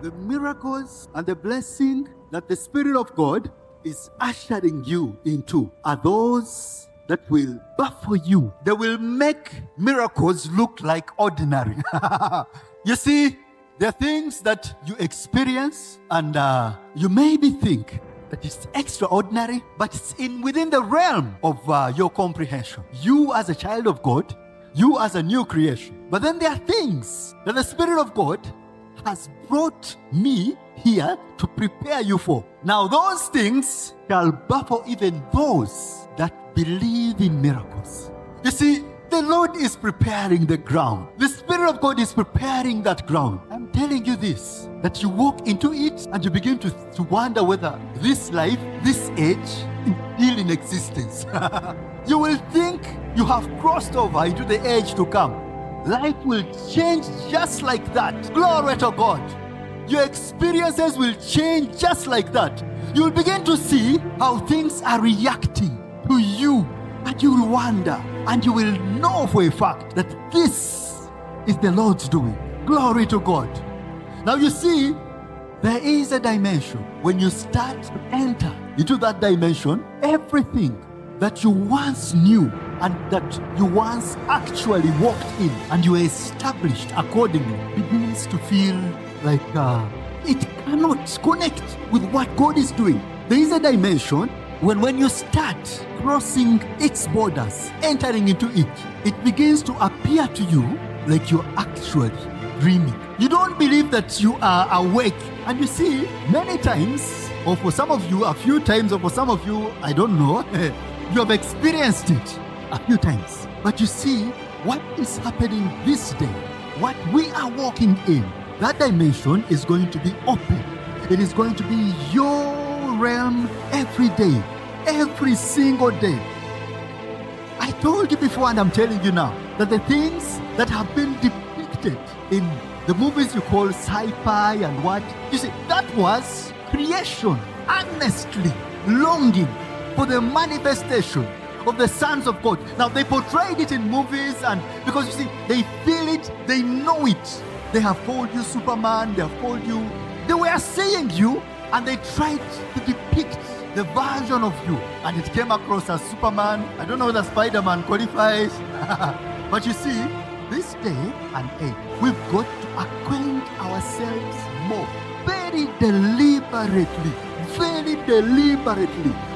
The miracles and the blessing that the Spirit of God is ushering you into are those that will baffle you. They will make miracles look like ordinary. You see, there are things that you experience and you maybe think that it's extraordinary, but it's within the realm of your comprehension. You as a child of God, you as a new creation. But then there are things that the Spirit of God has brought me here to prepare you for. Now those things shall baffle even those that believe in miracles. You see, the Lord is preparing the ground. The Spirit of God is preparing that ground. I'm telling you this, that you walk into it and you begin to wonder whether this life, this age, is still in existence. You will think you have crossed over into the age to come. Life will change just like that. Glory to God. Your experiences will change just like that. You will begin to see how things are reacting to you. And you will wonder, and you will know for a fact that this is the Lord's doing. Glory to God. Now you see, there is a dimension. When you start to enter into that dimension, everything that you once knew and that you once actually walked in and you were established accordingly begins to feel like it cannot connect with what God is doing. There is a dimension when you start crossing its borders, entering into it, it begins to appear to you like you're actually dreaming. You don't believe that you are awake. And you see, many times, or for some of you, a few times, or for some of you, I don't know, you have experienced it a few times. But you see, what is happening this day, what we are walking in, that dimension is going to be open. It is going to be your realm every day, every single day. I told you before and I'm telling you now that the things that have been depicted in the movies you call sci-fi and what, you see, that was creation earnestly longing for the manifestation of the sons of God. Now they portrayed it in movies, and because you see, they feel it, they know it. They have called you Superman, they have called you, they were seeing you, and they tried to depict the version of you, and it came across as Superman. I don't know whether Spider-Man qualifies. But you see, this day and age, we've got to acquaint ourselves more. Very deliberately,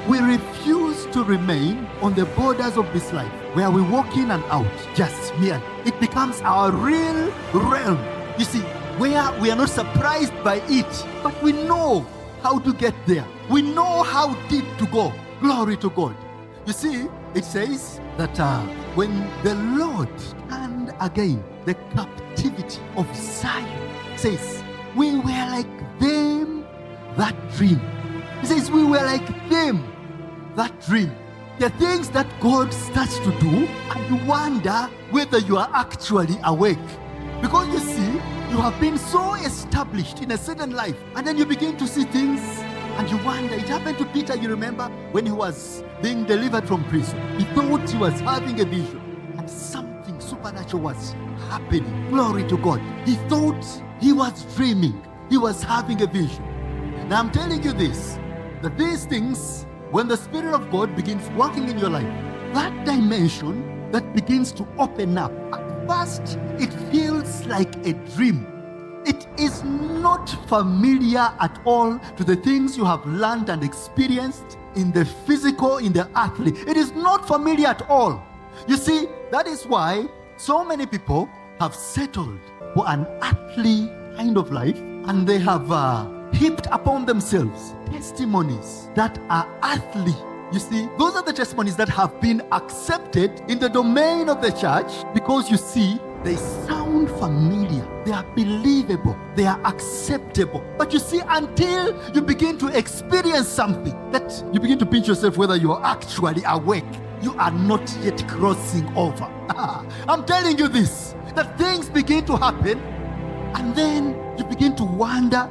we refuse to remain on the borders of this life, where we walk in and out, just merely. It becomes our real realm. You see, where we are not surprised by it, but we know how to get there. We know how deep to go. Glory to God. You see, it says that when the Lord turned again the captivity of Zion, it says, we were like them that dream. It says, we were like them that dream. The things that God starts to do, and you wonder whether you are actually awake. Because you see, you have been so established in a certain life, and then you begin to see things, and you wonder. It happened to Peter, you remember, when he was being delivered from prison. He thought he was having a vision, and something supernatural was happening. Glory to God. He thought he was dreaming. He was having a vision. Now I'm telling you this, that these things, when the Spirit of God begins working in your life, that dimension that begins to open up, first, it feels like a dream. It is not familiar at all to the things you have learned and experienced in the physical, in the earthly. It is not familiar at all. You see, that is why so many people have settled for an earthly kind of life, and they have heaped upon themselves testimonies that are earthly. You see, those are the testimonies that have been accepted in the domain of the church because, you see, they sound familiar, they are believable, they are acceptable. But you see, until you begin to experience something that you begin to pinch yourself whether you are actually awake, you are not yet crossing over. I'm telling you this, that things begin to happen and then you begin to wonder.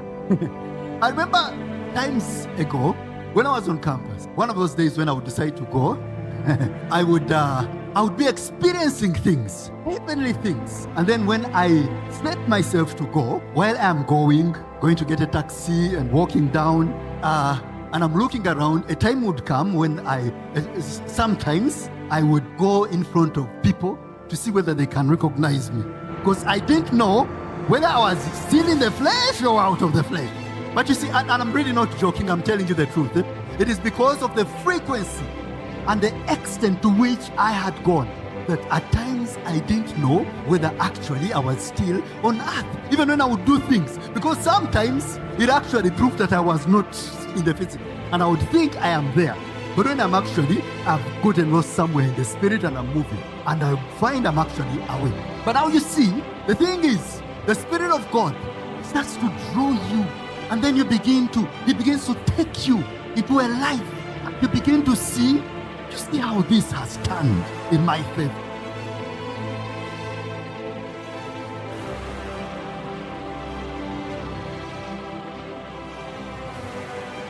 I remember times ago when I was on campus, one of those days when I would decide to go, I would I would be experiencing things, heavenly things. And then when I set myself to go, while I'm going to get a taxi and walking down, and I'm looking around, a time would come when sometimes I would go in front of people to see whether they can recognize me. Because I didn't know whether I was still in the flesh or out of the flesh. But you see, and I'm really not joking, I'm telling you the truth. It is because of the frequency and the extent to which I had gone that at times I didn't know whether actually I was still on earth, even when I would do things. Because sometimes it actually proved that I was not in the physical, and I would think I am there. But when I've gotten lost somewhere in the spirit and I'm moving, and I find I'm actually away. But now you see, the thing is, the Spirit of God starts to draw you, and then he begins to take you into a life. You begin to see how this has turned in my faith.